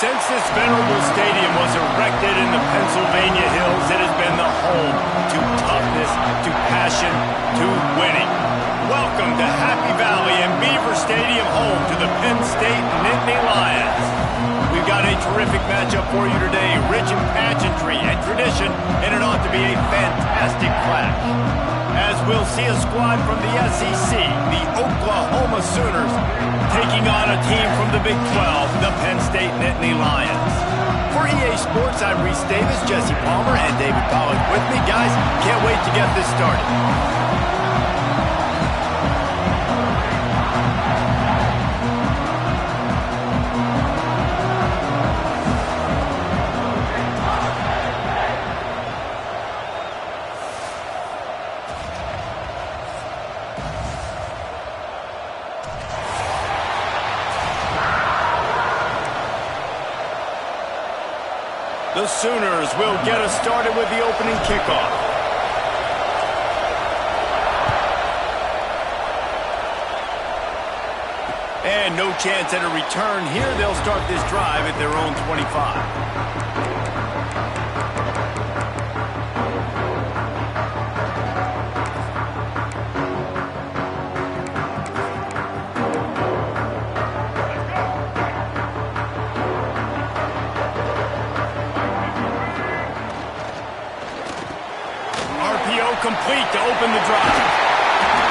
Since this venerable stadium was erected in the Pennsylvania hills, it has been the home to toughness, to passion, to winning. Welcome to Happy Valley and Beaver Stadium, home to the Penn State Nittany Lions. We've got a terrific matchup for you today, rich in pageantry and tradition, and it ought to be a fantastic clash. As we'll see a squad from the SEC, the Oklahoma Sooners, taking on a team from the Big 12, the Penn State Nittany Lions. For EA Sports, I'm Reese Davis, Jesse Palmer, and David Pollack with me. Guys, can't wait to get this started. The Sooners will get us started with the opening kickoff. And no chance at a return here. They'll start this drive at their own 25. Complete to open the drive.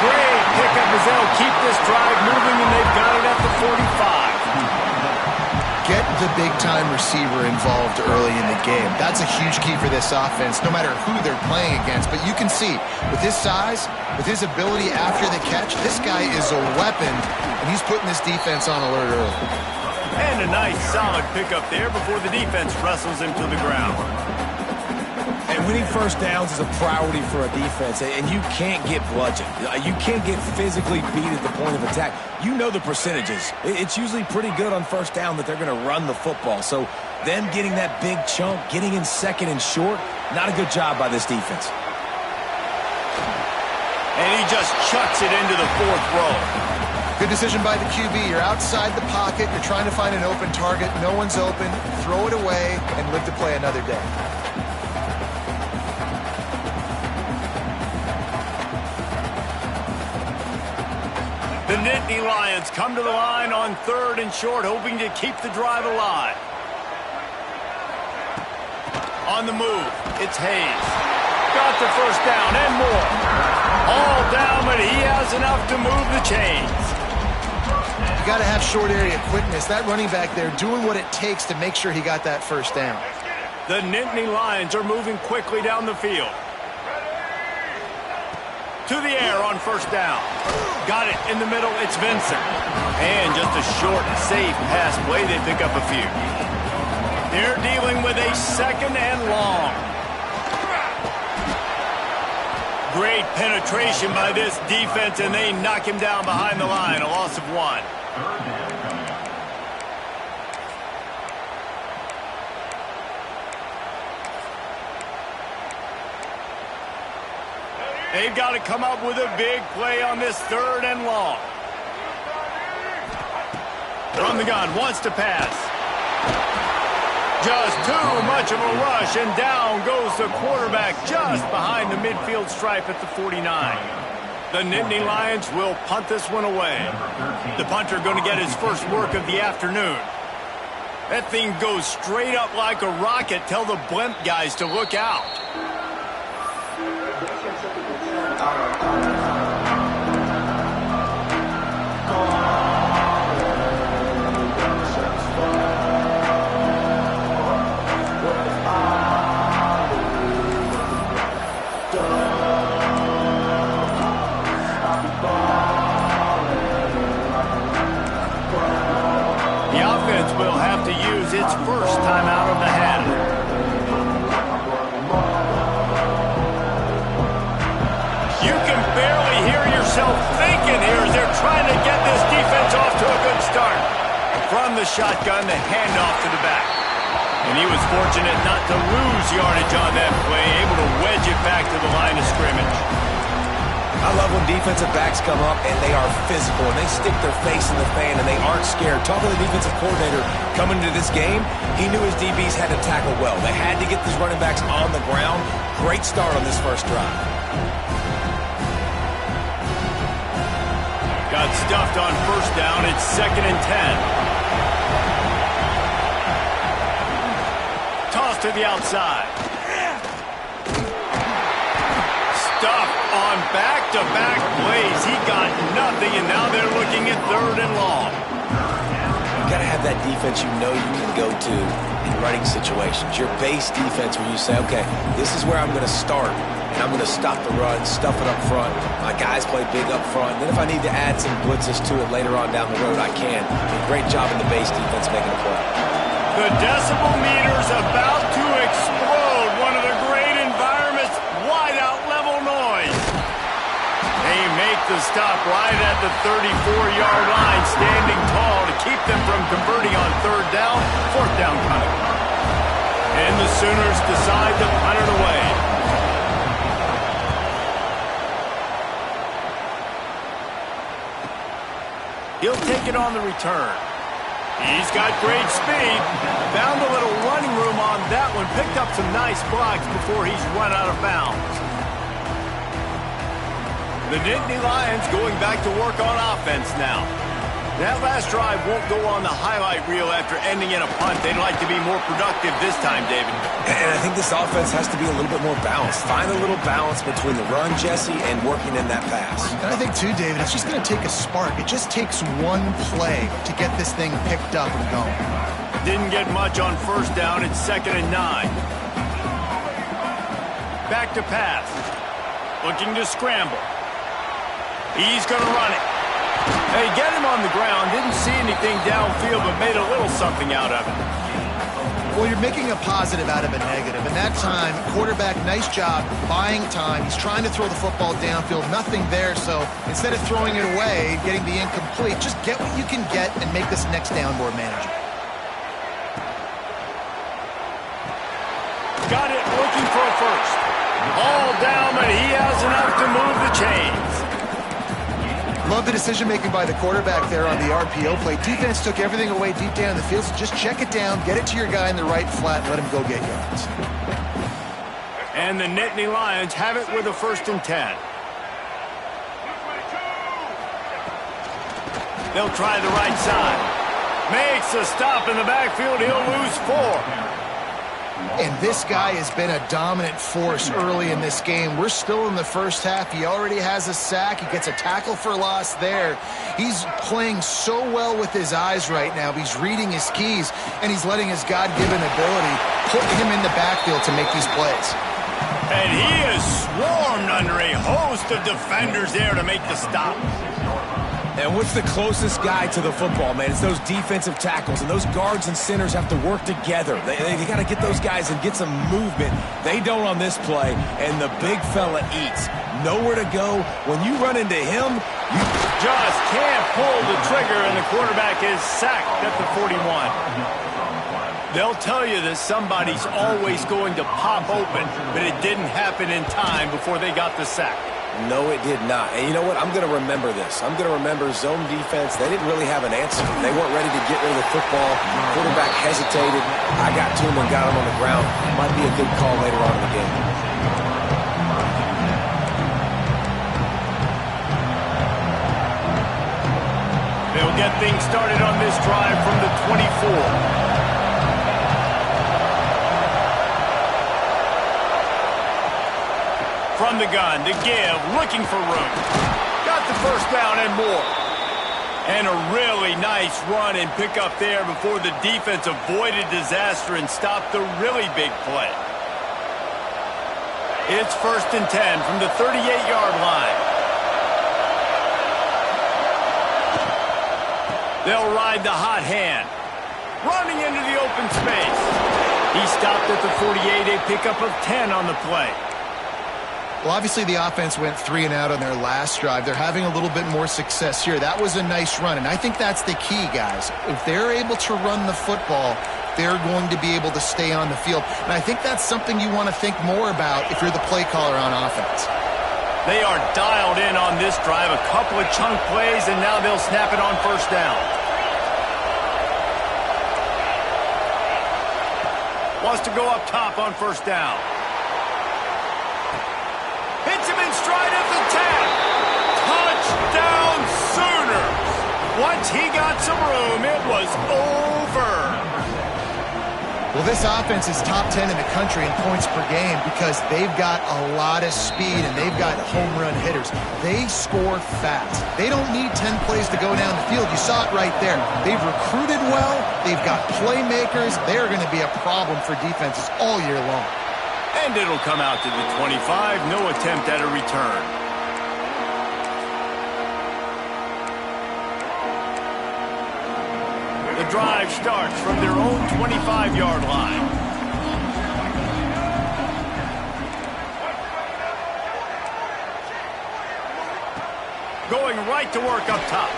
Great pickup as they'll keep this drive moving, and they've got it at the 45. Get the big-time receiver involved early in the game. That's a huge key for this offense, no matter who they're playing against. But you can see, with his size, with his ability after the catch, this guy is a weapon, and he's putting this defense on alert early. And a nice, solid pickup there before the defense wrestles him to the ground. And winning first downs is a priority for a defense, and you can't get bludgeoned. You can't get physically beat at the point of attack. You know the percentages. It's usually pretty good on first down that they're going to run the football. So them getting that big chunk, getting in second and short, not a good job by this defense. And he just chucks it into the fourth row. Good decision by the QB. You're outside the pocket. You're trying to find an open target. No one's open. Throw it away and live to play another day. The Nittany Lions come to the line on 3rd and short, hoping to keep the drive alive. On the move, it's Hayes. Got the first down and more. All down, but he has enough to move the chains. You got to have short area quickness. That running back there doing what it takes to make sure he got that first down. The Nittany Lions are moving quickly down the field. To the air on first down. Got it in the middle. It's Vincent. And just a short, safe pass play. They pick up a few. They're dealing with a 2nd and long. Great penetration by this defense, and they knock him down behind the line. A loss of 1. They've got to come up with a big play on this 3rd and long. From the gun, wants to pass. Just too much of a rush, and down goes the quarterback just behind the midfield stripe at the 49. The Nittany Lions will punt this one away. The punter going to get his first work of the afternoon. That thing goes straight up like a rocket. Tell the blimp guys to look out. The offense will have to use its first time out of the half. You can barely hear yourself thinking here as they're trying to get this defense off to a good start. From the shotgun, the handoff to the back. And he was fortunate not to lose yardage on that play, able to wedge it back to the line of scrimmage. I love when defensive backs come up and they are physical and they stick their face in the fan and they aren't scared. Talking to the defensive coordinator coming into this game, he knew his DBs had to tackle well. They had to get these running backs on the ground. Great start on this first drive. Got stuffed on first down. It's 2nd and 10. Toss to the outside. Stuffed on back-to-back plays. He got nothing, and now they're looking at 3rd and long. You got to have that defense you know you can go to in running situations. Your base defense where you say, okay, this is where I'm going to start, and I'm going to stop the run, stuff it up front. My guys play big up front. And then if I need to add some blitzes to it later on down the road, I can. Great job in the base defense making a play. The decibel meter's about to explode. One of the great environments, wide-out level noise. They make the stop right at the 34-yard line, standing tall to keep them from converting on 3rd down, 4th down coming. And the Sooners decide to punt it away. He'll take it on the return. He's got great speed. Found a little running room on that one. Picked up some nice blocks before he's run out of bounds. The Nittany Lions going back to work on offense now. That last drive won't go on the highlight reel after ending in a punt. They'd like to be more productive this time, David. And I think this offense has to be a little bit more balanced. Find a little balance between the run, Jesse, and working in that pass. And I think, too, David, it's just going to take a spark. It just takes one play to get this thing picked up and going. Didn't get much on first down. It's 2nd and 9. Back to pass. Looking to scramble. He's going to run it. They get him on the ground. Didn't see anything downfield, but made a little something out of it. Well, you're making a positive out of a negative. And that time, quarterback, nice job buying time. He's trying to throw the football downfield. Nothing there. So instead of throwing it away, getting the incomplete, just get what you can get and make this next down more manageable. Got it, looking for a first. All down, but he has enough to move the chains. Love the decision-making by the quarterback there on the RPO play. Defense took everything away deep down in the field, so just check it down, get it to your guy in the right flat, let him go get yards. And the Nittany Lions have it with a 1st and 10. They'll try the right side. Makes a stop in the backfield. He'll lose 4. And this guy has been a dominant force early in this game. We're still in the first half. He already has a sack. He gets a tackle for loss there. He's playing so well with his eyes right now. He's reading his keys, and he's letting his God-given ability put him in the backfield to make these plays. And he is swarmed under a host of defenders there to make the stop. And what's the closest guy to the football, man? It's those defensive tackles, and those guards and centers have to work together. They got to get those guys and get some movement. They don't on this play, and the big fella eats. Nowhere to go. When you run into him, you just can't pull the trigger, and the quarterback is sacked at the 41. They'll tell you that somebody's always going to pop open, but it didn't happen in time before they got the sack. No, it did not. And you know what? I'm going to remember this. I'm going to remember zone defense. They didn't really have an answer. They weren't ready to get rid of the football. Quarterback hesitated. I got to him and got him on the ground. Might be a good call later on in the game. They'll get things started on this drive from the 24. From the gun to give, looking for room. Got the first down and more. And a really nice run and pick up there before the defense avoided disaster and stopped the really big play. It's 1st and 10 from the 38-yard line. They'll ride the hot hand. Running into the open space. He stopped at the 48, a pickup of 10 on the play. Well, obviously the offense went 3 and out on their last drive. They're having a little bit more success here. That was a nice run, and I think that's the key, guys. If they're able to run the football, they're going to be able to stay on the field. And I think that's something you want to think more about if you're the play caller on offense. They are dialed in on this drive. A couple of chunk plays, and now they'll snap it on first down. Wants to go up top on first down. Hits him in stride at the 10. Touchdown Sooners. Once he got some room, it was over. Well, this offense is top 10 in the country in points per game because they've got a lot of speed and they've got home run hitters. They score fast. They don't need 10 plays to go down the field. You saw it right there. They've recruited well. They've got playmakers. They're going to be a problem for defenses all year long. And it'll come out to the 25. No attempt at a return. The drive starts from their own 25-yard line. Going right to work up top.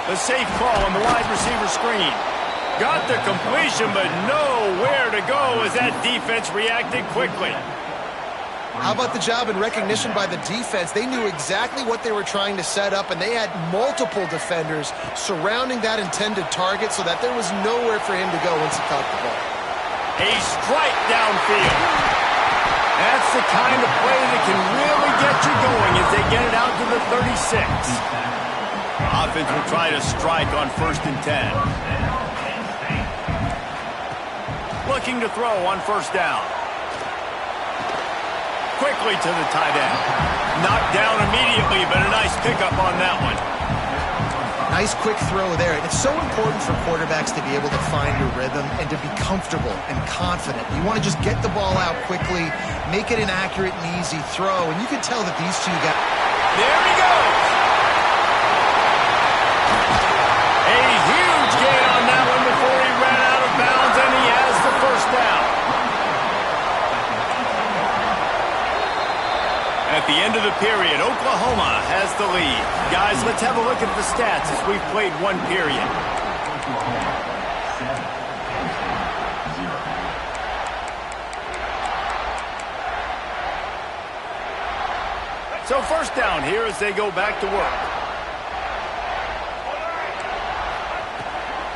The safe call on the wide receiver screen. Got the completion, but nowhere to go as that defense reacted quickly. How about the job and recognition by the defense? They knew exactly what they were trying to set up, and they had multiple defenders surrounding that intended target so that there was nowhere for him to go once he caught the ball. A strike downfield. That's the kind of play that can really get you going as they get it out to the 36. Offense will try to strike on 1st and 10. Looking to throw on first down. Quickly to the tight end. Knocked down immediately, but a nice pickup on that one. Nice quick throw there. It's so important for quarterbacks to be able to find a rhythm and to be comfortable and confident. You want to just get the ball out quickly, make it an accurate and easy throw, and you can tell that these two guys... There he goes! A huge gain on that one before he ran out of bounds, and he has the first down. At the end of the period, Oklahoma has the lead. Guys, let's have a look at the stats as we've played one period. So first down here as they go back to work.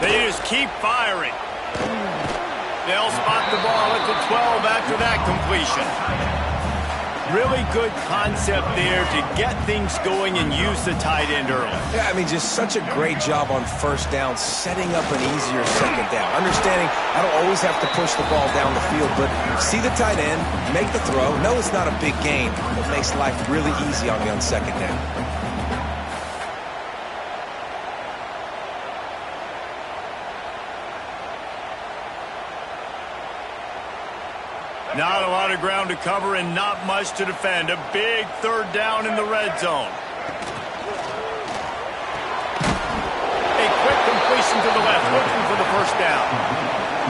They just keep firing. They'll spot the ball at the 12 after that completion. Really good concept there to get things going and use the tight end early. Yeah, I mean, just such a great job on first down, setting up an easier second down. Understanding I don't always have to push the ball down the field, but see the tight end, make the throw. No, it's not a big gain. It makes life really easy on me on second down. Not a lot of ground to cover and not much to defend. A big third down in the red zone. A quick completion to the left, looking for the first down.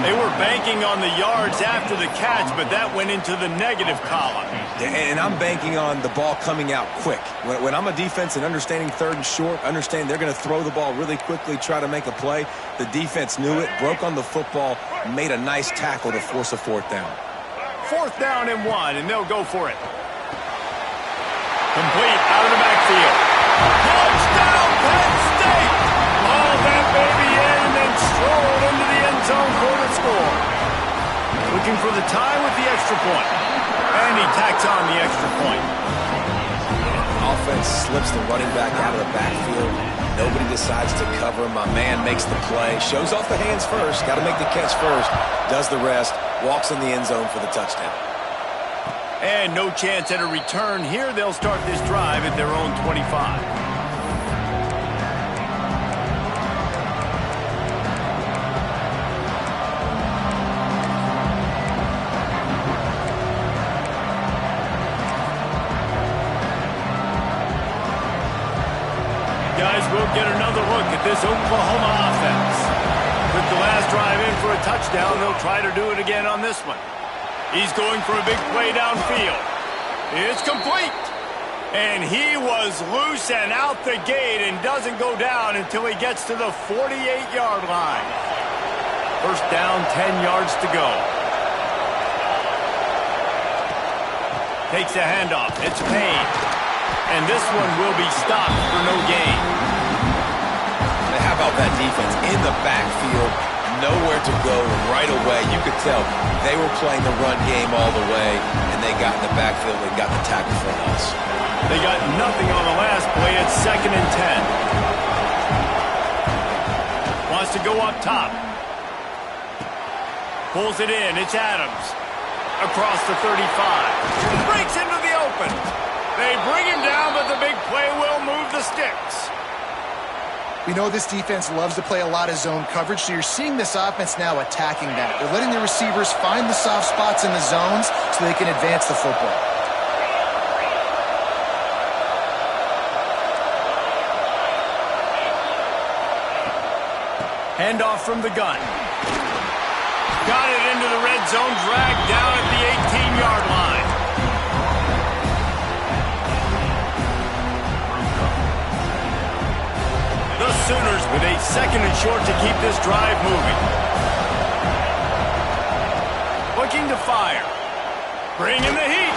They were banking on the yards after the catch, but that went into the negative column. And I'm banking on the ball coming out quick. When I'm a defense and understanding third and short, understand they're going to throw the ball really quickly, try to make a play. The defense knew it, broke on the football, made a nice tackle to force a fourth down. 4th down and 1, and they'll go for it. Complete out of the backfield. Touchdown, Penn State! Hauled that baby in and then strolled into the end zone for the score. Looking for the tie with the extra point. And he tacks on the extra point. Offense slips the running back out of the backfield. Nobody decides to cover him. My man makes the play. Shows off the hands first. Got to make the catch first. Does the rest. Walks in the end zone for the touchdown. And no chance at a return here. They'll start this drive at their own 25. Guys, we'll get another look at this Oklahoma offense. With the last drive in for a touchdown, they'll try to do it again on this one. He's going for a big play downfield. It's complete. And he was loose and out the gate and doesn't go down until he gets to the 48-yard line. First down, 10 yards to go. Takes the handoff. It's Penn. And this one will be stopped for no gain. How about that defense in the backfield? Nowhere to go right away. You could tell they were playing the run game all the way, and they got in the backfield and got the tackle for a loss. They got nothing on the last play. It's 2nd and 10. Wants to go up top. Pulls it in. It's Adams. Across the 35. Breaks into the open. They bring him down, but the big play will move the sticks. We know this defense loves to play a lot of zone coverage, so you're seeing this offense now attacking that. They're letting the receivers find the soft spots in the zones so they can advance the football. Handoff from the gun. Got it into the red zone, dragged down at the 18-yard line. The Sooners with a 2nd and short to keep this drive moving. Looking to fire. Bringing the heat.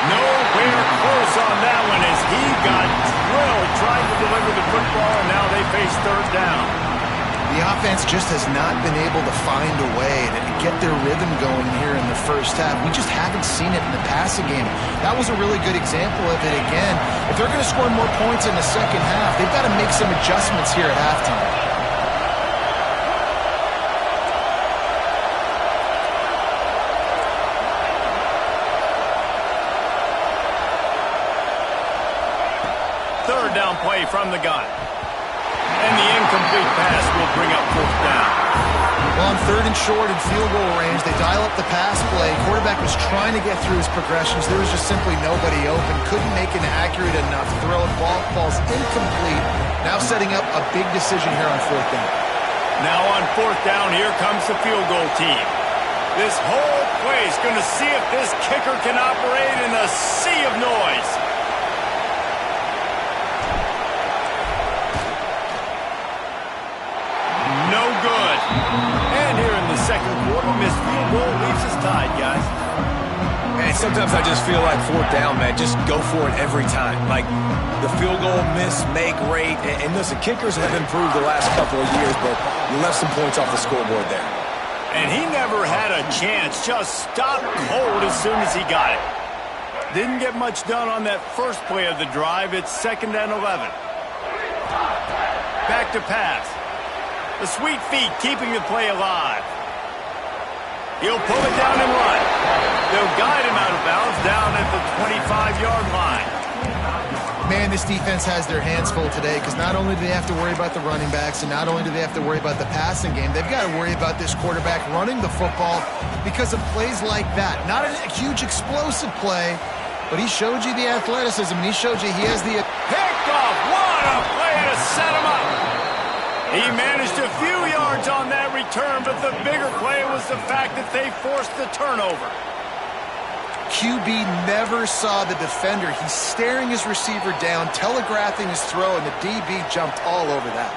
Nowhere close on that one as he got drilled trying to deliver the football, and now they face 3rd down. The offense just has not been able to find a way to get their rhythm going here in the first half. We just haven't seen it in the passing game. That was a really good example of it again. If they're going to score more points in the second half, they've got to make some adjustments here at halftime. Third down play from the gun. And the incomplete pass will bring up 4th down. Well, on 3rd and short in field goal range, they dial up the pass play. Quarterback was trying to get through his progressions. There was just simply nobody open. Couldn't make an accurate enough throw. Ball's incomplete. Now setting up a big decision here on 4th down. Now on 4th down, here comes the field goal team. This whole play is going to see if this kicker can operate in a sea of noise. No good. And here in the second quarter, missed field goal leaves us tied, guys. And sometimes I just feel like 4th down, man, just go for it every time. Like the field goal miss, make rate. And listen, kickers have improved the last couple of years, but you left some points off the scoreboard there. And he never had a chance. Just stopped cold as soon as he got it. Didn't get much done on that first play of the drive. It's 2nd and 11. Back to pass. The sweet feet keeping the play alive. He'll pull it down and run. They'll guide him out of bounds down at the 25-yard line. Man, this defense has their hands full today because not only do they have to worry about the running backs and not only do they have to worry about the passing game, they've got to worry about this quarterback running the football because of plays like that. Not a huge explosive play, but he showed you the athleticism and he showed you he has the... Picked off. What a play to set him up. He managed a few yards on that return, but the bigger play was the fact that they forced the turnover. QB never saw the defender. He's staring his receiver down, telegraphing his throw, and the DB jumped all over that.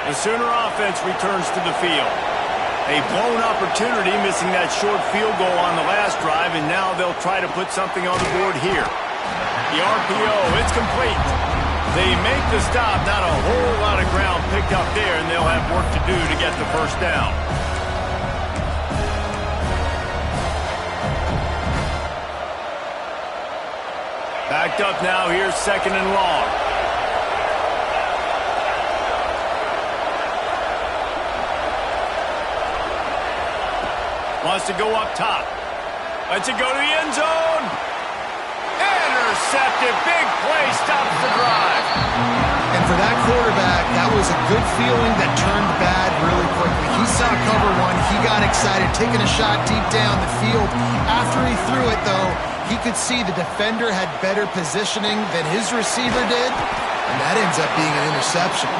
The Sooner offense returns to the field. A blown opportunity, missing that short field goal on the last drive, and now they'll try to put something on the board here. The RPO, it's complete. They make the stop, not a whole lot of ground picked up there, and they'll have work to do to get the first down. Backed up now, here's 2nd and long. Wants to go up top. Lets it go to the end zone. Intercepted. Big play. Stops the drive. And for that quarterback, that was a good feeling that turned bad really quickly. He saw cover one. He got excited, taking a shot deep down the field. After he threw it, though, he could see the defender had better positioning than his receiver did, and that ends up being an interception.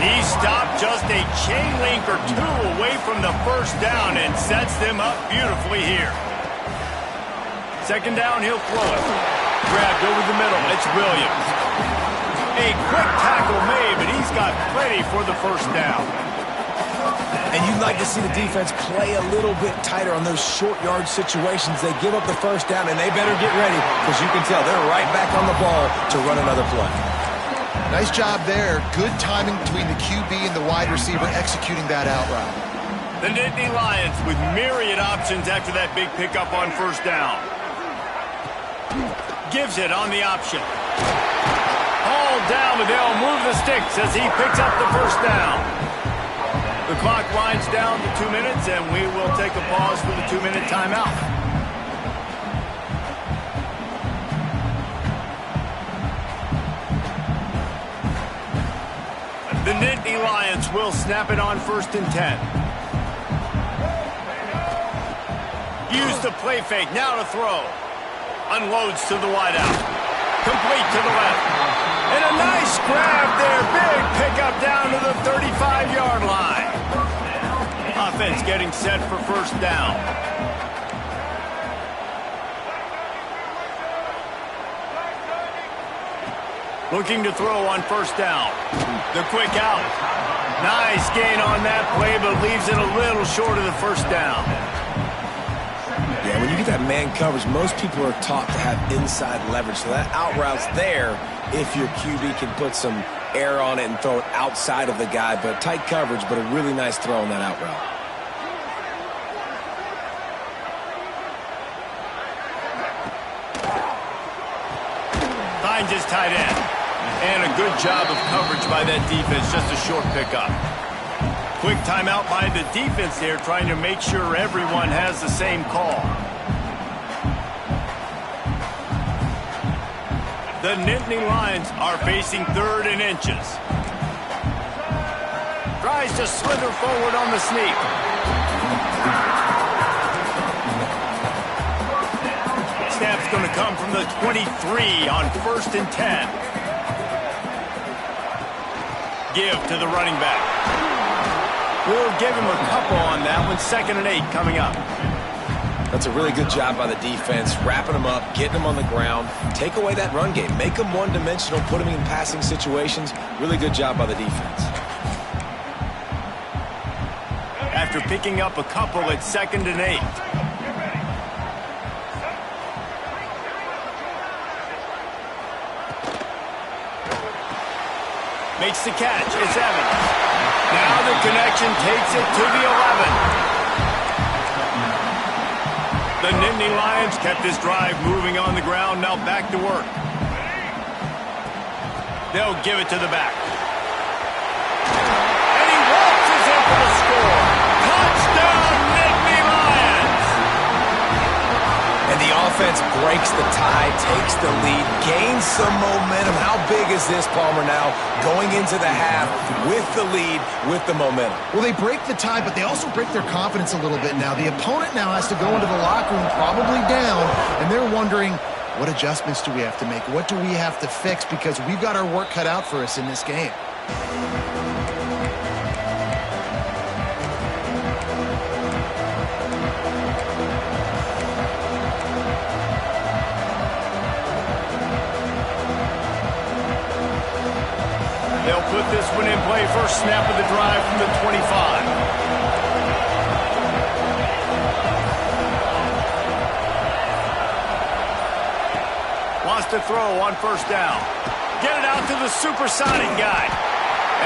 He stopped just a chain link or two away from the first down and sets them up beautifully here. 2nd down, he'll throw it. Grabbed over the middle. It's Williams. A quick tackle made, but he's got plenty for the first down. And you'd like to see the defense play a little bit tighter on those short yard situations. They give up the first down, and they better get ready because you can tell they're right back on the ball to run another play. Nice job there. Good timing between the QB and the wide receiver executing that out route. The Nittany Lions with myriad options after that big pickup on first down. Gives it on the option. Hauled down, but they'll move the sticks as he picks up the first down. The clock winds down to 2 minutes, and we will take a pause for the 2-minute timeout. The Nittany Lions will snap it on 1st and 10. Use the play fake, now to throw. Unloads to the wideout. Complete to the left. And a nice grab there. Big pickup down to the 35-yard line. Offense getting set for first down. Looking to throw on first down. The quick out. Nice gain on that play, but leaves it a little short of the first down. Yeah, when you get that man coverage, most people are taught to have inside leverage. So that out route's there if your QB can put some air on it and throw it outside of the guy. But tight coverage, but a really nice throw on that out route. Finds his tight end. And a good job of coverage by that defense. Just a short pickup. Quick timeout by the defense there, trying to make sure everyone has the same call. The Nittany Lions are facing 3rd and inches. Tries to slither forward on the sneak. Snap's going to come from the 23 on 1st and 10. Give to the running back. We'll give him a couple on that one. 2nd and 8 coming up. That's a really good job by the defense, wrapping them up, getting them on the ground. Take away that run game. Make them one-dimensional, put them in passing situations. Really good job by the defense. After picking up a couple at 2nd and 8. Makes the catch. It's Evans. Now the connection takes it to the 11. The Nittany Lions kept this drive moving on the ground. Now back to work. They'll give it to the back. And he waltzes in for the score. Touchdown, Nittany Lions! And the offense breaks the tie, takes the lead, gains some momentum. How big is this, Palmer, now? Going into the half with the lead, with the momentum. Well, they break the tie, but they also break their confidence a little bit now. The opponent now has to go into the locker room probably down, and they're wondering, what adjustments do we have to make? What do we have to fix? Because we've got our work cut out for us in this game. They'll put this one in play. First snap of the drive from the 25. Wants to throw on first down. Get it out to the supersonic guy.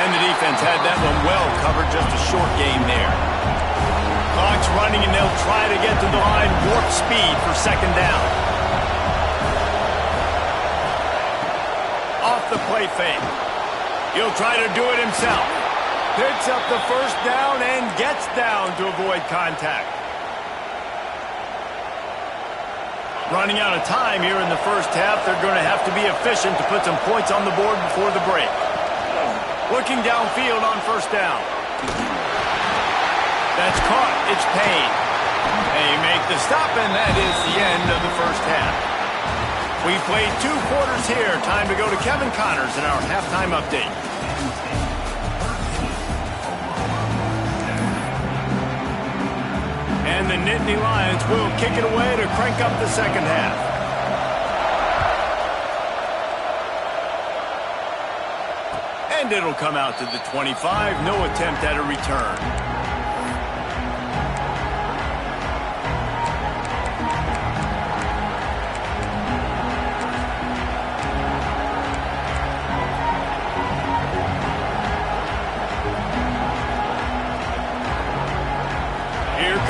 And the defense had that one well covered. Just a short game there. Clock's running, and they'll try to get to the line. Warp speed for 2nd down. Off the play fake. He'll try to do it himself. Picks up the first down and gets down to avoid contact. Running out of time here in the first half. They're going to have to be efficient to put some points on the board before the break. Looking downfield on first down. That's caught. It's Penn. They make the stop, and that is the end of the first half. We played 2 quarters here. Time to go to Kevin Connors in our halftime update. And the Nittany Lions will kick it away to crank up the second half. And it'll come out to the 25. No attempt at a return.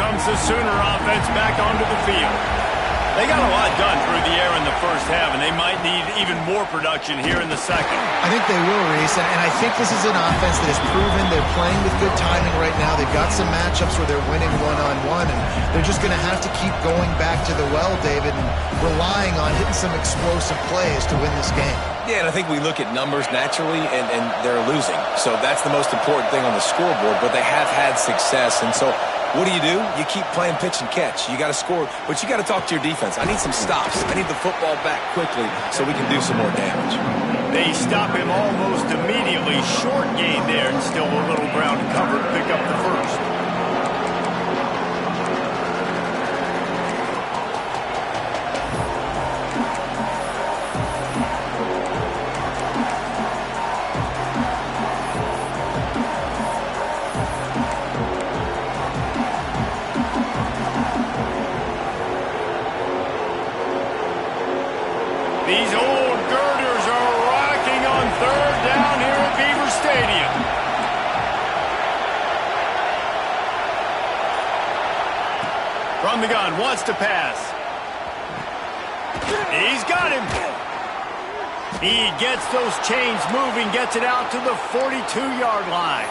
comes the Sooner offense back onto the field. They got a lot done through the air in the first half, and they might need even more production here in the second. I think they will, Reese, and I think this is an offense that has proven they're playing with good timing right now. They've got some matchups where they're winning one-on-one, and they're just going to have to keep going back to the well, David, and relying on hitting some explosive plays to win this game. Yeah, and I think we look at numbers naturally, and they're losing. So that's the most important thing on the scoreboard, but they have had success, and so what do? You keep playing pitch and catch. You got to score, but you got to talk to your defense. I need some stops. I need the football back quickly so we can do some more damage. They stop him almost immediately. Short gain there, and still a little ground cover to pick up the first. These old girders are rocking on third down here at Beaver Stadium. From the gun, wants to pass. He's got him. He gets those chains moving, gets it out to the 42-yard line.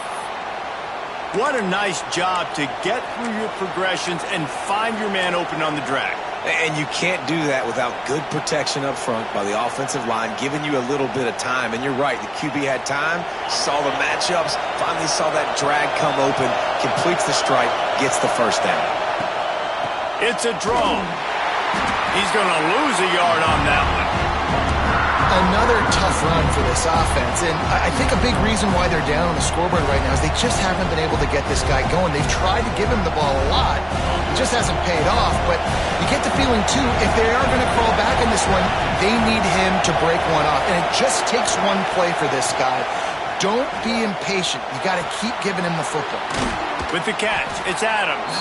What a nice job to get through your progressions and find your man open on the drag. And you can't do that without good protection up front by the offensive line, giving you a little bit of time. And you're right, the QB had time, saw the matchups, finally saw that drag come open, completes the strike, gets the first down. It's a draw. He's going to lose a yard on that one. Another tough run for this offense, and I think a big reason why they're down on the scoreboard right now is they just haven't been able to get this guy going. They've tried to give him the ball a lot. It just hasn't paid off, but you get the feeling, too, if they are going to crawl back in this one, they need him to break one off, and it just takes one play for this guy. Don't be impatient. You got to keep giving him the football. With the catch, it's Adams.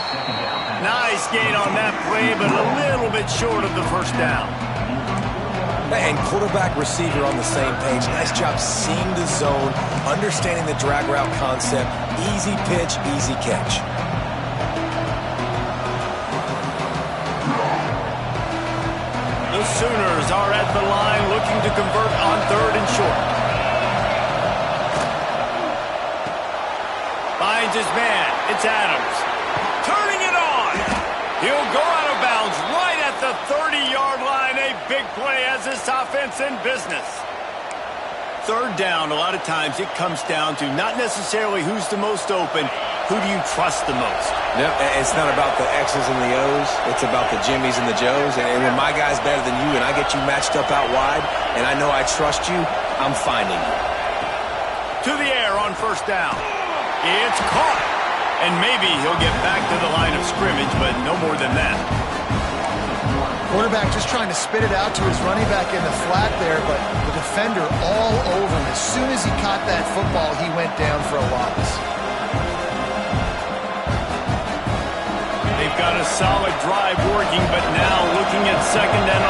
Nice gain on that play, but a little bit short of the first down. And quarterback receiver on the same page. Nice job seeing the zone, understanding the drag route concept. Easy pitch, easy catch. The Sooners are at the line looking to convert on third and short. Finds his man. It's Adams. Turning it on. He'll go out of bounds right at the 30-yard line. A big play as this offense in business. Third down, a lot of times it comes down to not necessarily who's the most open, who do you trust the most? No, it's not about the X's and the O's. It's about the Jimmies and the Joes. And when my guy's better than you and I get you matched up out wide and I know I trust you, I'm finding you. To the air on first down. It's caught. And maybe he'll get back to the line of scrimmage, but no more than that. Quarterback just trying to spit it out to his running back in the flat there, but the defender all over him. As soon as he caught that football, he went down for a loss. They've got a solid drive working, but now looking at 2nd and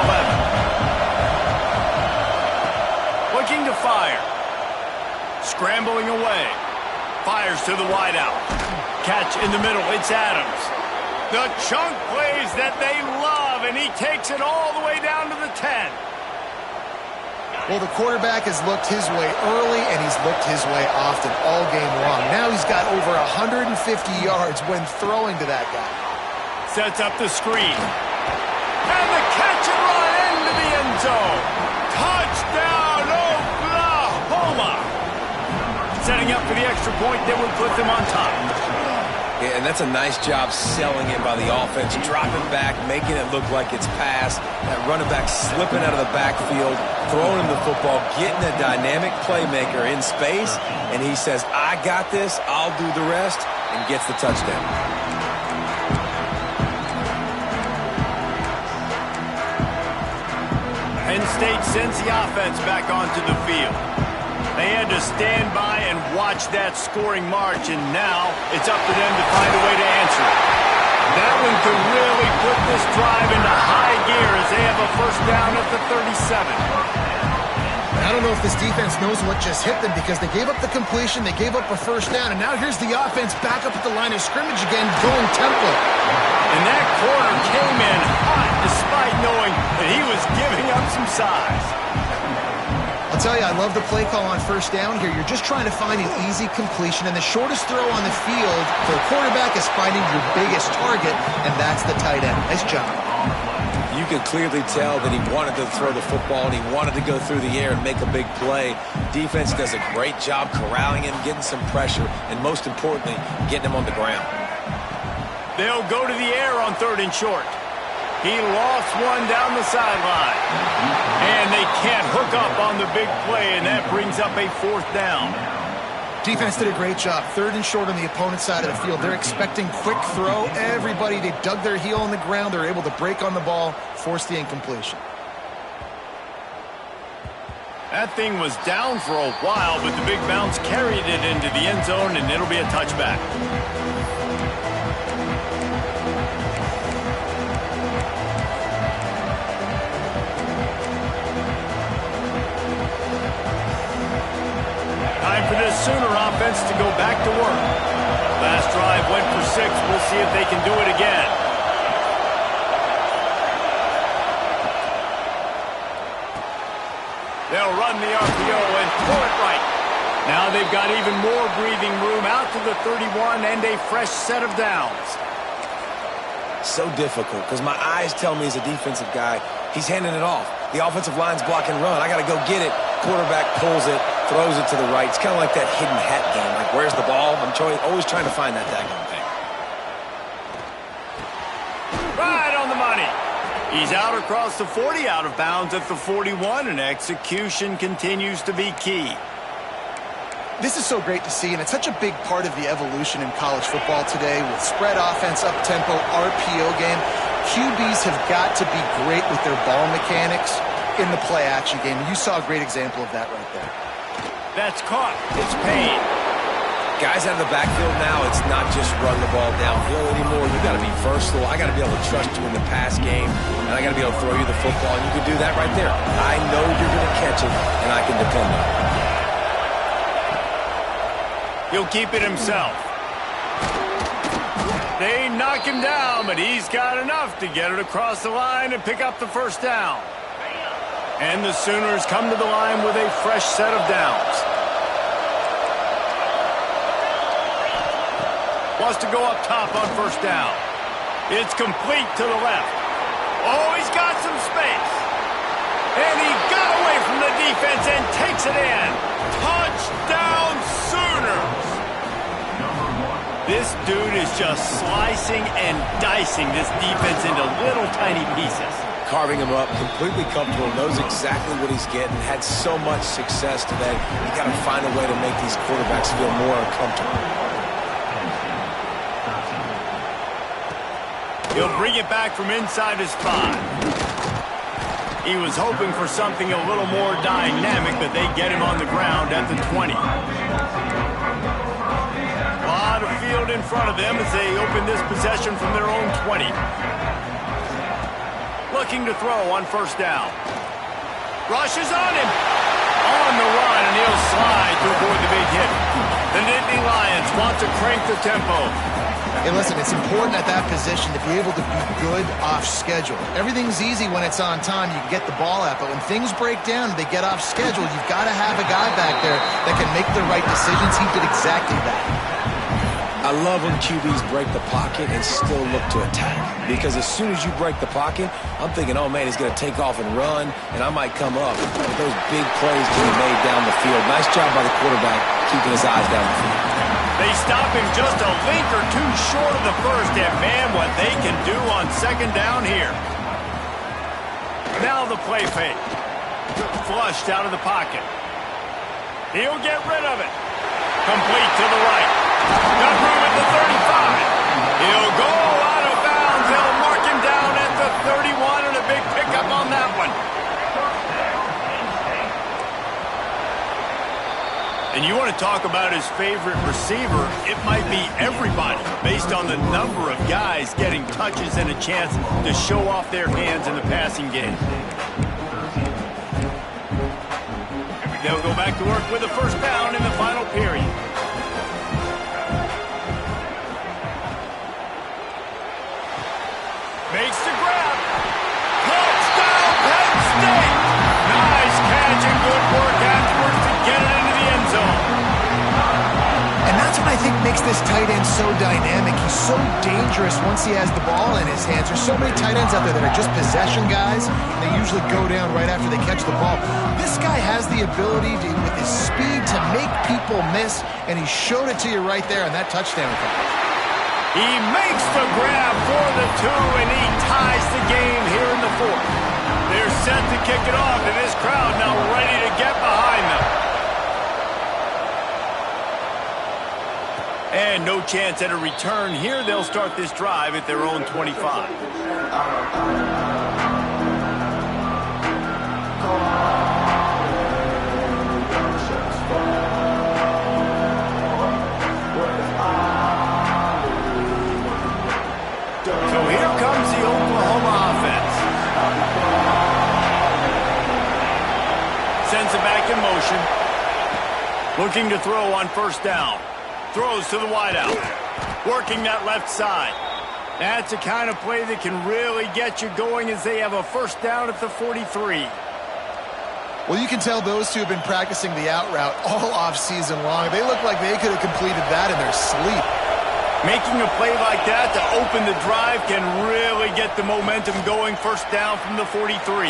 11. Looking to fire. Scrambling away. Fires to the wideout. Catch in the middle. It's Adams. The chunk plays that they love, and he takes it all the way down to the 10. Well, the quarterback has looked his way early, and he's looked his way often all game long. Now he's got over 150 yards when throwing to that guy. Sets up the screen. And the catch and run into the end zone. Touchdown, Oklahoma. Setting up for the extra point that would put them on top. Yeah, and that's a nice job selling it by the offense, dropping back, making it look like it's pass. That running back slipping out of the backfield, throwing him the football, getting a dynamic playmaker in space, and he says, I got this, I'll do the rest, and gets the touchdown. Penn State sends the offense back onto the field. They had to stand by and watch that scoring march, and now it's up to them to find a way to answer it. That one could really put this drive into high gear as they have a first down at the 37. I don't know if this defense knows what just hit them because they gave up the completion, they gave up a first down, and now here's the offense back up at the line of scrimmage again, going tempo. And that corner came in hot despite knowing that he was giving up some size. I'll tell you, I love the play call on first down here. You're just trying to find an easy completion, and the shortest throw on the field for a quarterback is finding your biggest target, and that's the tight end. Nice job. You could clearly tell that he wanted to throw the football and he wanted to go through the air and make a big play. Defense does a great job corralling him, getting some pressure, and most importantly, getting him on the ground. They'll go to the air on 3rd and short. He lost one down the sideline. And they can't hook up on the big play, and that brings up a 4th down. Defense did a great job. 3rd and short on the opponent's side of the field. They're expecting quick throw. Everybody, they dug their heel on the ground. They're able to break on the ball, force the incompletion. That thing was down for a while, but the big bounce carried it into the end zone, and it'll be a touchback. Time for this Sooner offense to go back to work. Last drive went for 6. We'll see if they can do it again. They'll run the RPO and pull it right. Now they've got even more breathing room out to the 31 and a fresh set of downs. So difficult because my eyes tell me as a defensive guy, he's handing it off. The offensive line's block and run. I got to go get it. Quarterback pulls it, throws it to the right. It's kind of like that hidden hat game. Like, where's the ball? I'm always trying to find that daggone thing. Right on the money. He's out across the 40, out of bounds at the 41, and execution continues to be key. This is so great to see, and it's such a big part of the evolution in college football today with spread offense, up-tempo, RPO game. QBs have got to be great with their ball mechanics in the play-action game. You saw a great example of that right there. That's caught. It's Penn. Guys out of the backfield now, it's not just run the ball downhill anymore. You got to be versatile. I got to be able to trust you in the pass game, and I got to be able to throw you the football, and you can do that right there. I know you're going to catch it, and I can depend on it. He'll keep it himself. They knock him down, but he's got enough to get it across the line and pick up the first down. And the Sooners come to the line with a fresh set of downs. Wants to go up top on first down. It's complete to the left. Oh, he's got some space. And he got away from the defense and takes it in. Touchdown, Sooners! This dude is just slicing and dicing this defense into little tiny pieces. Carving him up, completely comfortable, knows exactly what he's getting, had so much success today. You got to find a way to make these quarterbacks feel more uncomfortable. He'll bring it back from inside his 5. He was hoping for something a little more dynamic, but they get him on the ground at the 20. A lot of field in front of them as they open this possession from their own 20. Looking to throw on first down. Rushes on him. On the run, and he'll slide to avoid the big hit. The Nittany Lions want to crank the tempo. Hey, listen, it's important at that position to be able to be good off schedule. Everything's easy when it's on time. You can get the ball out, but when things break down and they get off schedule, you've got to have a guy back there that can make the right decisions. He did exactly that. I love when QBs break the pocket and still look to attack. Because as soon as you break the pocket, I'm thinking, oh, man, he's going to take off and run, and I might come up. But those big plays can be made down the field. Nice job by the quarterback keeping his eyes down the field. They stop him just a link or two short of the first, and man, what they can do on second down here. Now the play fake. Flushed out of the pocket. He'll get rid of it. Complete to the right. Got room at the 35. He'll go out of bounds. They'll mark him down at the 31, and a big pickup on that one. And you want to talk about his favorite receiver, it might be everybody, based on the number of guys getting touches and a chance to show off their hands in the passing game. They'll go back to work with a first down in the final period. Makes the grab. Touchdown, Penn State! Nice catch and good work afterwards to get it into the end zone. And that's what I think makes this tight end so dynamic. He's so dangerous once he has the ball in his hands. There's so many tight ends out there that are just possession guys, and they usually go down right after they catch the ball. This guy has the ability to, with his speed, to make people miss, and he showed it to you right there on that touchdown catch. He makes the grab for the 2, and he ties the game here in the 4th. They're set to kick it off, and this crowd now ready to get behind them. And no chance at a return here. They'll start this drive at their own 25. So here comes the Oklahoma offense. Sends it back in motion. Looking to throw on first down. Throws to the wideout. Working that left side. That's the kind of play that can really get you going as they have a first down at the 43. Well, you can tell those two have been practicing the out route all off-season long. They look like they could have completed that in their sleep. Making a play like that to open the drive can really get the momentum going. First down from the 43.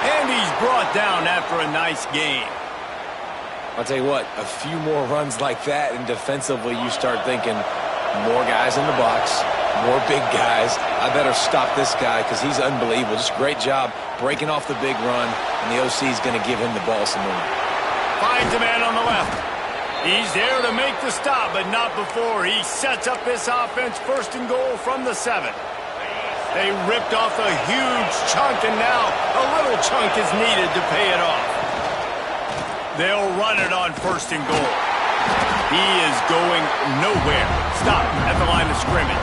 And he's brought down after a nice game. I'll tell you what, a few more runs like that, and defensively you start thinking, more guys in the box, more big guys. I better stop this guy because he's unbelievable. Just great job breaking off the big run, and the OC is going to give him the ball some more. Finds a man on the left. He's there to make the stop, but not before. He sets up this offense first and goal from the 7. They ripped off a huge chunk, and now a little chunk is needed to pay it off. They'll run it on first and goal. He is going nowhere. Stop at the line of scrimmage.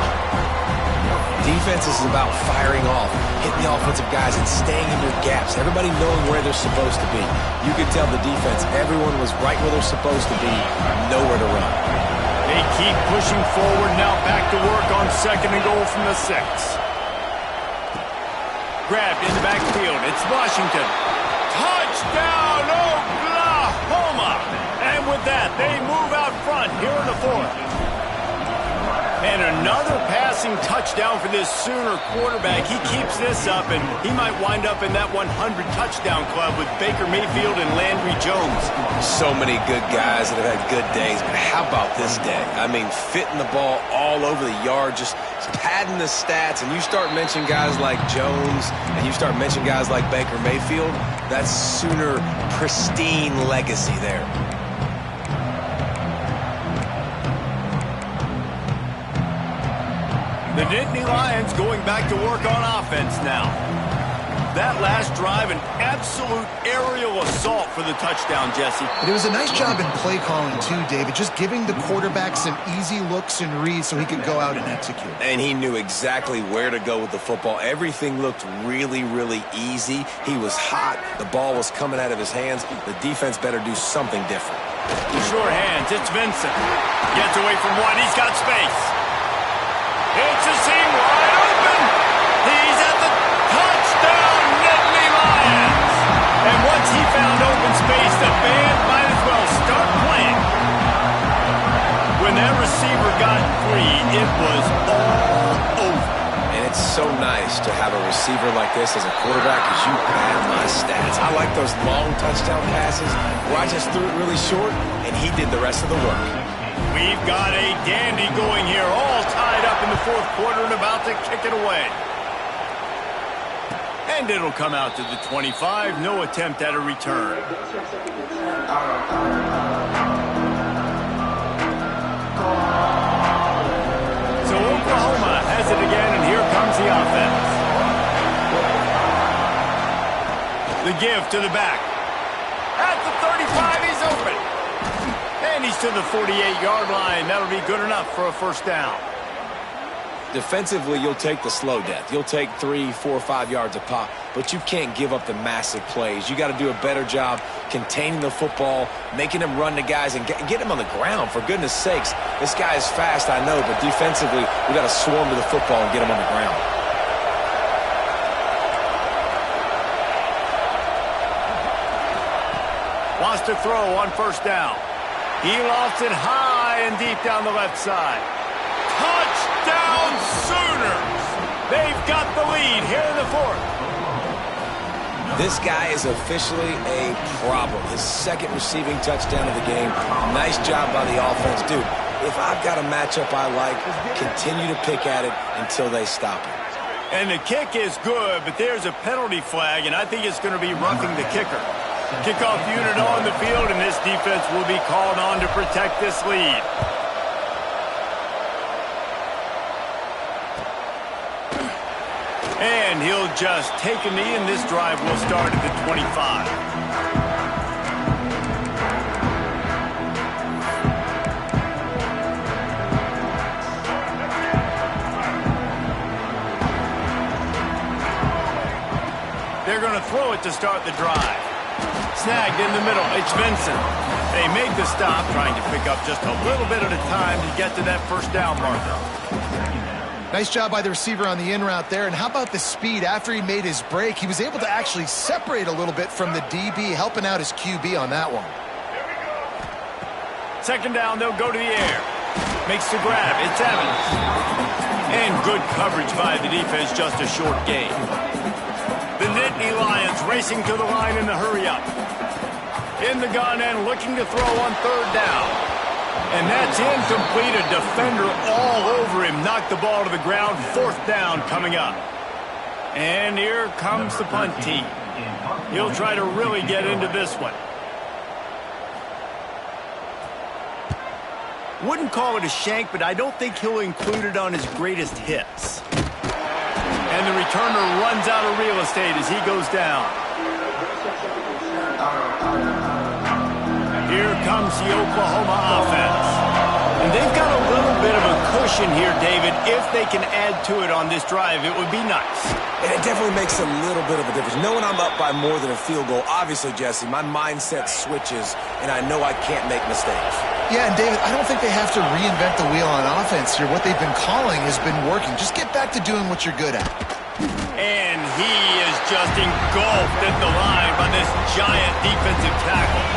Defense is about firing off, hitting the offensive guys, and staying in your gaps. Everybody knowing where they're supposed to be. You could tell the defense, everyone was right where they're supposed to be, nowhere to run. They keep pushing forward, now back to work on second and goal from the 6. Grabbed in the backfield. It's Washington. Touchdown, Oklahoma! And with that, they move out front here in the 4th. And another passing touchdown for this Sooner quarterback. He keeps this up, and he might wind up in that 100 touchdown club with Baker Mayfield and Landry Jones. So many good guys that have had good days, but how about this day? I mean, fitting the ball all over the yard, just padding the stats, and you start mentioning guys like Jones, and you start mentioning guys like Baker Mayfield, that's Sooner pristine legacy there. The Nittany Lions going back to work on offense now. That last drive, an absolute aerial assault for the touchdown, Jesse. But it was a nice job in play calling too, David, just giving the quarterback some easy looks and reads so he could go out and execute. And he knew exactly where to go with the football. Everything looked really, really easy. He was hot. The ball was coming out of his hands. The defense better do something different. Sure hands. It's Vincent. Gets away from one. He's got space. It's a seam wide open. He's at the touchdown, Nittany Lions. And once he found open space, the band might as well start playing. When that receiver got free, it was all over. And it's so nice to have a receiver like this as a quarterback because you have my stats. I like those long touchdown passes where I just threw it really short and he did the rest of the work. We've got a dandy going here, all tied up in the 4th quarter and about to kick it away. And it'll come out to the 25. No attempt at a return. So Oklahoma has it again, and here comes the offense. The give to the back. At the 35, he's open. And he's to the 48-yard line. That'll be good enough for a first down. Defensively, you'll take the slow death. You'll take 3, 4, 5 yards a pop, but you can't give up the massive plays. You got to do a better job containing the football, making them run to guys, and get him on the ground. For goodness sakes, this guy is fast, I know, but defensively, we got to swarm to the football and get him on the ground. Wants to throw on first down. He lofts it high and deep down the left side. Touchdown Sooners! They've got the lead here in the fourth. This guy is officially a problem. His second receiving touchdown of the game. Nice job by the offense. Dude, if I've got a matchup I like, continue to pick at it until they stop it. And the kick is good, but there's a penalty flag, and I think it's going to be roughing the kicker. Kickoff unit on the field, and this defense will be called on to protect this lead. And he'll just take a knee, and this drive will start at the 25. They're going to throw it to start the drive. Snagged in the middle. It's Vincent. They make the stop, trying to pick up just a little bit at a time to get to that first down marker. Nice job by the receiver on the in route there. And how about the speed? After he made his break, he was able to actually separate a little bit from the DB, helping out his QB on that one. Second down, they'll go to the air. Makes the grab. It's Evans. And good coverage by the defense, just a short gain. The Nittany Lions racing to the line in the hurry-up. In the gun and looking to throw on third down. And that's incomplete. A defender all over him. Knocked the ball to the ground. Fourth down coming up. And here comes the punt team. He'll try to really get into this one. Wouldn't call it a shank, but I don't think he'll include it on his greatest hits. And the returner runs out of real estate as he goes down. Here comes the Oklahoma offense. And they've got a little bit of a cushion here, David. If they can add to it on this drive, it would be nice. And it definitely makes a little bit of a difference. Knowing I'm up by more than a field goal, obviously, Jesse, my mindset switches, and I know I can't make mistakes. Yeah, and David, I don't think they have to reinvent the wheel on offense here. What they've been calling has been working. Just get back to doing what you're good at. And he is just engulfed at the line by this giant defensive tackle.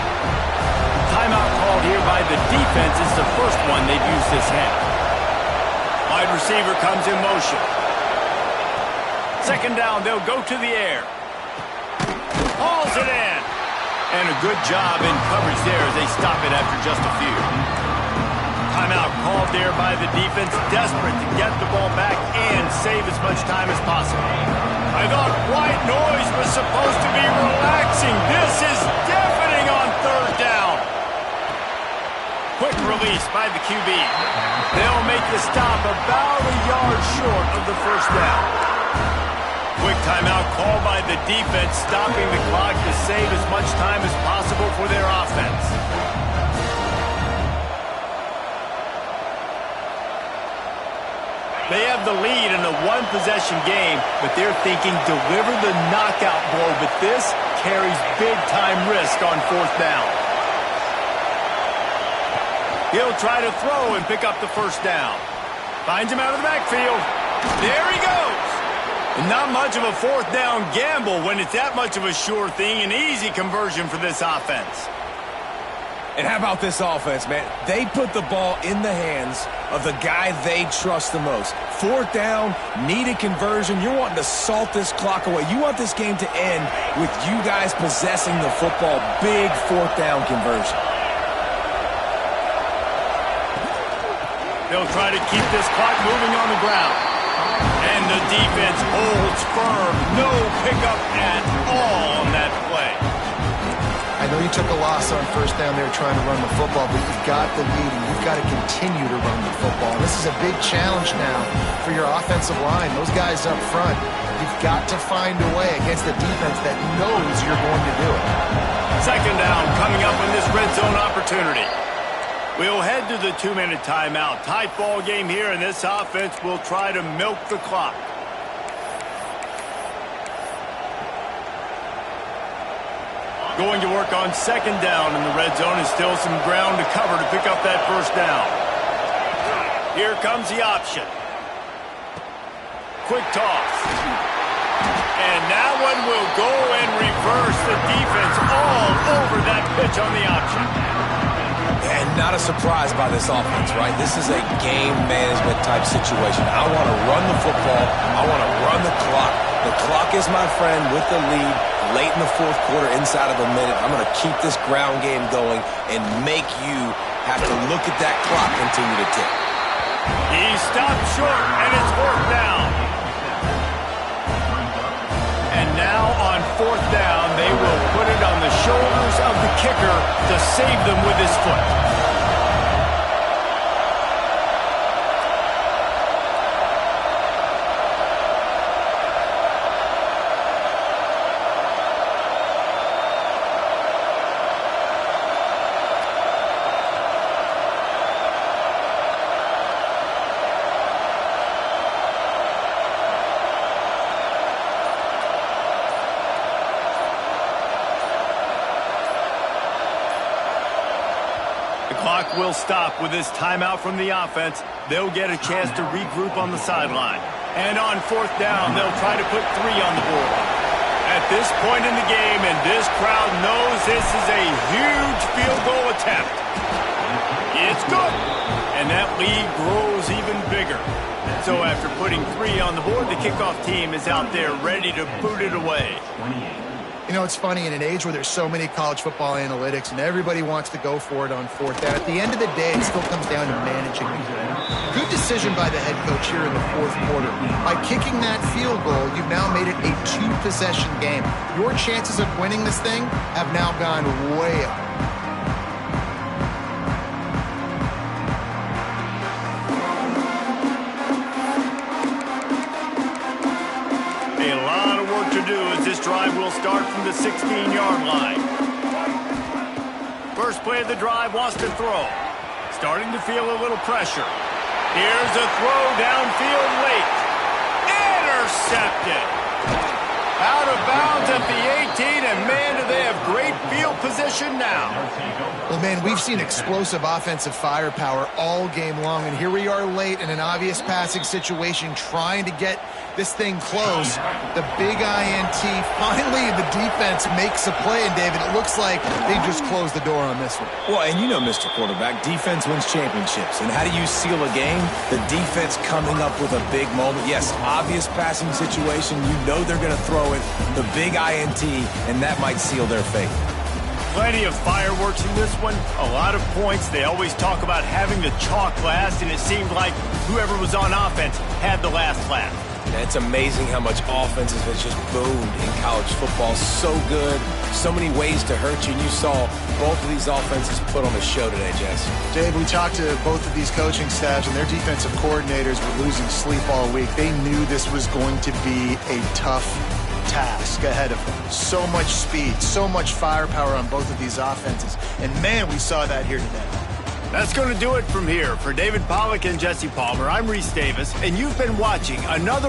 Timeout called here by the defense. It's the first one they've used this half. Wide receiver comes in motion. Second down, they'll go to the air. Hauls it in. And a good job in coverage there as they stop it after just a few. Timeout called there by the defense, desperate to get the ball back and save as much time as possible. I thought white noise was supposed to be relaxing. This is deafening on third down. Quick release by the QB. They'll make the stop about a yard short of the first down. Quick timeout called by the defense, stopping the clock to save as much time as possible for their offense. They have the lead in a one-possession game, but they're thinking deliver the knockout blow, but this carries big-time risk on fourth down. He'll try to throw and pick up the first down. Finds him out of the backfield. There he goes. And not much of a fourth down gamble when it's that much of a sure thing. An easy conversion for this offense. And how about this offense, man? They put the ball in the hands of the guy they trust the most. Fourth down, needed conversion. You're wanting to salt this clock away. You want this game to end with you guys possessing the football. Big fourth down conversion. They'll try to keep this clock moving on the ground. And the defense holds firm. No pickup at all on that play. I know you took a loss on first down there trying to run the football, but you've got the lead, and you've got to continue to run the football. This is a big challenge now for your offensive line. Those guys up front, you've got to find a way against a defense that knows you're going to do it. Second down coming up in this red zone opportunity. We'll head to the 2-minute timeout. Tight ball game here, and this offense will try to milk the clock. Going to work on second down in the red zone, and still some ground to cover to pick up that first down. Here comes the option. Quick toss. And that one will go and reverse the defense all over that pitch on the option. And not a surprise by this offense, right? This is a game management type situation. I want to run the football. I want to run the clock. The clock is my friend with the lead. Late in the fourth quarter, inside of a minute, I'm going to keep this ground game going and make you have to look at that clock continue to tick. He stopped short, and it's fourth down. And now on fourth down, they will put it on the shoulders of the kicker to save them with his foot. Clock will stop with this timeout from the offense. They'll get a chance to regroup on the sideline. And on fourth down, they'll try to put 3 on the board. At this point in the game, and this crowd knows this is a huge field goal attempt. It's good. And that lead grows even bigger. So after putting 3 on the board, the kickoff team is out there ready to boot it away. You know, it's funny, in an age where there's so many college football analytics and everybody wants to go for it on fourth down, at the end of the day, it still comes down to managing the game. Good decision by the head coach here in the fourth quarter. By kicking that field goal, you've now made it a 2-possession game. Your chances of winning this thing have now gone way up. Drive will start from the 16-yard line. First play of the drive, wants to throw. Starting to feel a little pressure. Here's a throw downfield late. Intercepted. Out of bounds at the 18, and man, do they have great field position now. Well, man, we've seen explosive offensive firepower all game long, and here we are late in an obvious passing situation trying to get this thing close. The big INT, finally the defense makes a play, and David, it looks like they just closed the door on this one. Well, and you know, Mr. Quarterback, defense wins championships. And how do you seal a game? The defense coming up with a big moment. Yes, obvious passing situation. You know they're going to throw it. The big INT, and that might seal their fate. Plenty of fireworks in this one. A lot of points. They always talk about having the chalk last, and it seemed like whoever was on offense had the last laugh. And it's amazing how much offenses has just boomed in college football. So good. So many ways to hurt you. And you saw both of these offenses put on a show today, Jess. Dave, we talked to both of these coaching staffs, and their defensive coordinators were losing sleep all week. They knew this was going to be a tough task ahead of them. So much speed, so much firepower on both of these offenses. And, man, we saw that here today. That's going to do it from here. For David Pollack and Jesse Palmer, I'm Reese Davis, and you've been watching another